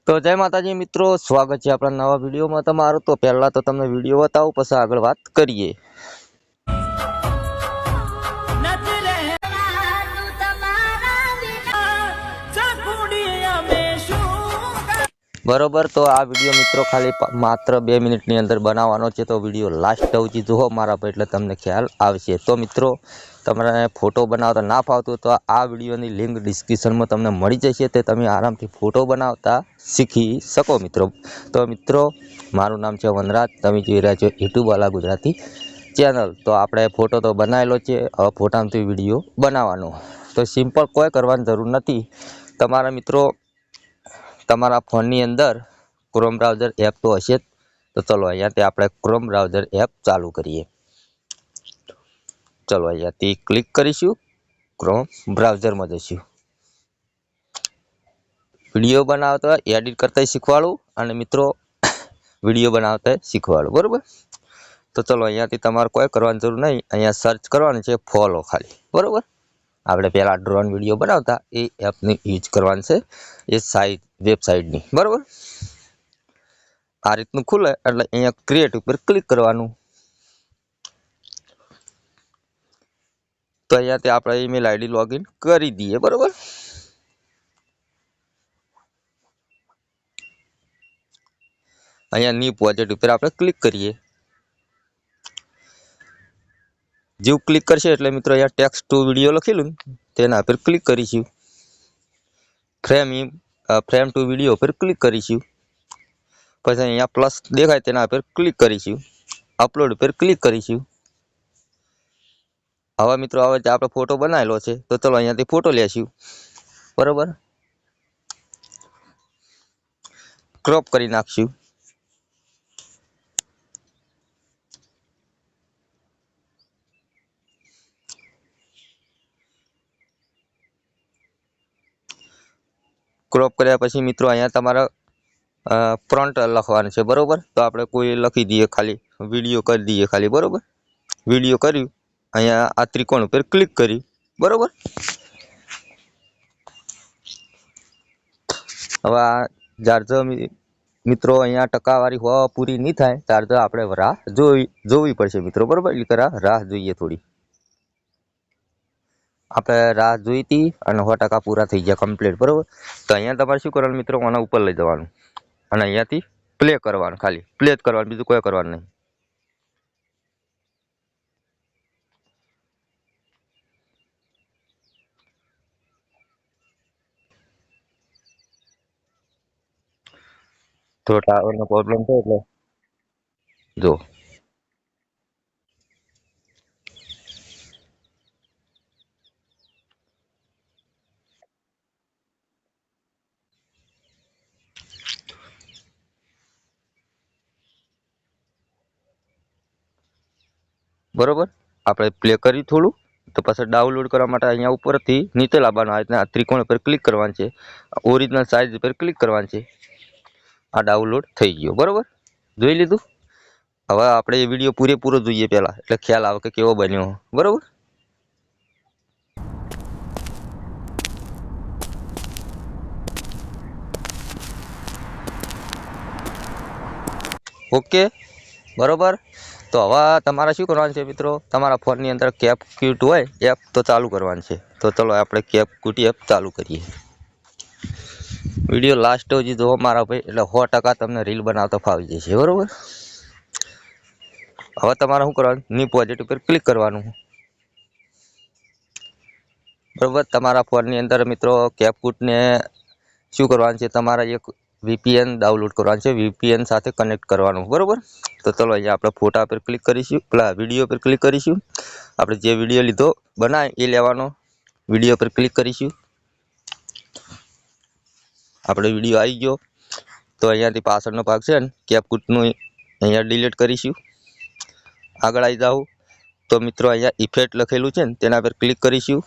તો જય માતાજી મિત્રો, સ્વાગત છે આપણા નવા વિડીયોમાં તમારું। તો પહેલા તો તમને વિડીયો બતાવું, પછી આગળ વાત કરીએ। બરોબર, તો આ વિડીયો મિત્રો ખાલી માત્ર 2 મિનિટની અંદર બનાવવાનો છે। તો વિડીયો લાસ્ટ સુધી જુઓ મારા પર, એટલે તમને ખ્યાલ આવશે। તો મિત્રો, તમારે ફોટો બનાવતા ના ફાવતું તો આ વિડીયોની લિંક ડિસ્ક્રિપ્શનમાં તમને મળી જશે, તે તમે આરામથી ફોટો બનાવતા શીખી શકો મિત્રો। તો મિત્રો, મારું નામ છે વનરાજ, તમે જોઈ રહ્યા છો યુટ્યુબ વાલા ગુજરાતી ચેનલ। તો આપણે ફોટો તો બનાવેલો છે, હવે ફોટામાંથી વિડીયો બનાવવાનો। તો સિમ્પલ કોઈ કરવાની જરૂર નથી તમારા મિત્રો। તમારા ફોનની અંદર ક્રોમ બ્રાઉઝર એપ તો હશે જ। તો ચલો અહીંયાથી આપણે ક્રોમ બ્રાઉઝર એપ ચાલુ કરીએ। ચલો અહીંયાથી ક્લિક કરીશું, ક્રોમ બ્રાઉઝરમાં જઈશું। વિડીયો બનાવતા એડિટ કરતા શીખવાડું અને મિત્રો વિડીયો બનાવતા શીખવાડું, બરોબર। તો ચલો અહીંયાથી તમારે કોઈ કરવાની જરૂર નહીં, અહીંયા સર્ચ કરવાનું છે ફોલો ખાલી, બરોબર। આપણે પહેલા ડ્રોન વિડીયો બનાવતા એ એપની યુઝ કરવાની છે, એ સાઇટ વેબસાઇટની, બરોબર। આ રીતનું ખુલે એટલે અહીંયા ક્રિએટ ઉપર ક્લિક કરવાનું। તો અહીંયાથી આપણે ઈમેલ આઈડી લોગિન કરી દઈએ, બરોબર। અહીંયા ન્યૂ પ્રોજેક્ટ ઉપર આપણે ક્લિક કરીએ। જેવું ક્લિક કરશે એટલે મિત્રો અહીંયા ટેક્સ્ટ ટુ વિડીયો લખેલું તેના પર ક્લિક કરીશું। ફ્રેમ ટુ વિડીયો પર ક્લિક કરીશું। પછી અહીંયા પ્લસ દેખાય તેના પર ક્લિક કરીશું। અપલોડ પર ક્લિક કરીશું। હવે મિત્રો હવે આપણે ફોટો બનાવેલો છે, તો ચલો અહીંયાથી ફોટો લેશું, બરોબર। ક્રોપ કરી નાખશું। ક્રોપ કર્યા પછી મિત્રો અહીંયા તમારા ફ્રન્ટ લખવાનું છે, બરોબર। તો આપણે કોઈ લખી દઈએ, ખાલી વિડીયો કરી દઈએ ખાલી, બરોબર। વિડીયો કર્યું, અહીંયા આ ત્રિકોણ ઉપર ક્લિક કરી, બરોબર। હવે આ ચાર્જર મિત્રો અહીંયા ટકાવારી હોવા પૂરી નહીં થાય, ચાર્જર આપણે રાહ જોવી પડશે મિત્રો, બરોબર। એટલે રાહ જોઈએ થોડી, આપણે રાહ જોઈ હતી અને 100% પૂરા થઈ ગયા કમ્પ્લીટ, બરોબર। તો અહીંયા તમારે શું કરવાનું મિત્રો, આના ઉપર લઈ જવાનું અને અહીંયાથી પ્લે કરવાનું, ખાલી પ્લે જ કરવાનું, બીજું કોઈ કરવાનું નહીં। તો ટાવરનો પ્રોબ્લેમ છે એટલે જો બરોબર, આપણે પ્લે કરી થોડું, તો પછી ડાઉનલોડ કરવા માટે અહીંયા ઉપરથી નીચે લાવવાનું, આ રીતના ત્રિકોણ પર ક્લિક કરવાનું છે, ઓરિજિનલ સાઇઝ પર ક્લિક કરવાનું છે। આ ડાઉનલોડ થઈ ગયો, બરોબર, જોઈ લીધું। હવે આપણે એ વિડીયો પૂરેપૂરો જોઈએ પહેલા, એટલે ખ્યાલ આવે કે કેવો બન્યો, બરોબર। ઓકે, બરોબર। તો હવે તમારે શું કરવાનું છે મિત્રો, તમારા ફોનની અંદર કેપકટ હોય એપ તો ચાલુ કરવાનું છે। તો ચલો આપણે કેપકટ એપ ચાલુ કરીએ। વિડીયો લાસ્ટ સુધી જોવો મારા ભાઈ, એટલે 100% તમને રીલ બનાવતા ફાવી જશે, બરોબર। હવે તમારે શું કરવાનું, ન્યૂ પ્રોજેક્ટ ઉપર ક્લિક કરવાનું, બરોબર। તમારા ફોનની અંદર મિત્રો કેપકટને શું કરવાનું છે, તમારા એક VPN ડાઉનલોડ કરવાનું છે, VPN સાથે કનેક્ટ કરવાનું, બરોબર। તો ચલો અહીંયા આપણે ફોટા પર ક્લિક કરીશું, પેલા વિડીયો પર ક્લિક કરીશું, આપણે જે વિડીયો લીધો બનાય એ લેવાનો, વિડીયો પર ક્લિક કરીશું। આપણે વિડીયો આવી ગયો, તો અહીંયાથી પાછળનો ભાગ છે ને કેપકટનું, અહીંયા ડિલીટ કરીશું। આગળ આવી જાઓ તો મિત્રો અહીંયા ઇફેક્ટ લખેલું છે ને તેના પર ક્લિક કરીશું,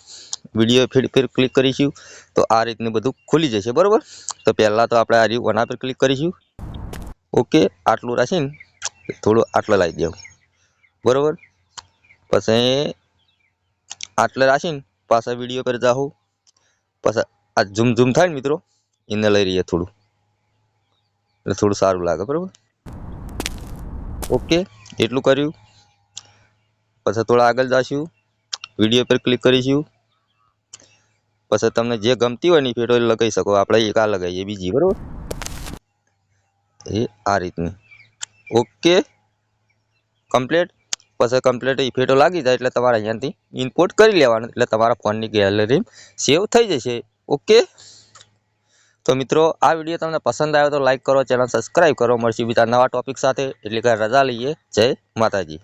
વિડીયો ફીડ પર ક્લિક કરીશું, તો આ રીતનું બધું ખુલી જશે, બરોબર। તો પહેલાં તો આપણે આ રહ્યું આના પર ક્લિક કરીશું, ઓકે। આટલું રાખીને થોડું આટલે લાવી દેવું, બરોબર। પછી આટલે રાખીને પાછા વિડીયો પર જાઉં, પાછા આ ઝૂમ થાય ને મિત્રો, એને લઈ રહીએ થોડું, એટલે થોડું સારું લાગે. બરાબર, ઓકે, એટલું કર્યું. પછી થોડા આગળ જઈશું, વિડીયો પર ક્લિક કરીશું. પછી તમને જે ગમતી હોય ને ફેટો લગાવી શકો. આપણે એક આ લગાવીએ, બીજી. બરાબર, એ આ રીતની. Okay, complete. પછી કમ્પ્લીટ ઇફેક્ટો લાગી જાય એટલે તમારે અહીંયાથી ઇમ્પોર્ટ કરી લેવાનું, એટલે તમારા ફોનની ગેલેરી સેવ થઈ જશે. ઓકે, તો મિત્રો આ વિડીયો તમને પસંદ આવ્યો તો લાઈક કરો, ચેનલ સબસ્ક્રાઈબ કરો. મળશું બીજા નવા ટોપિક સાથે. એટલે કે રજા લઈએ. જય માતાજી.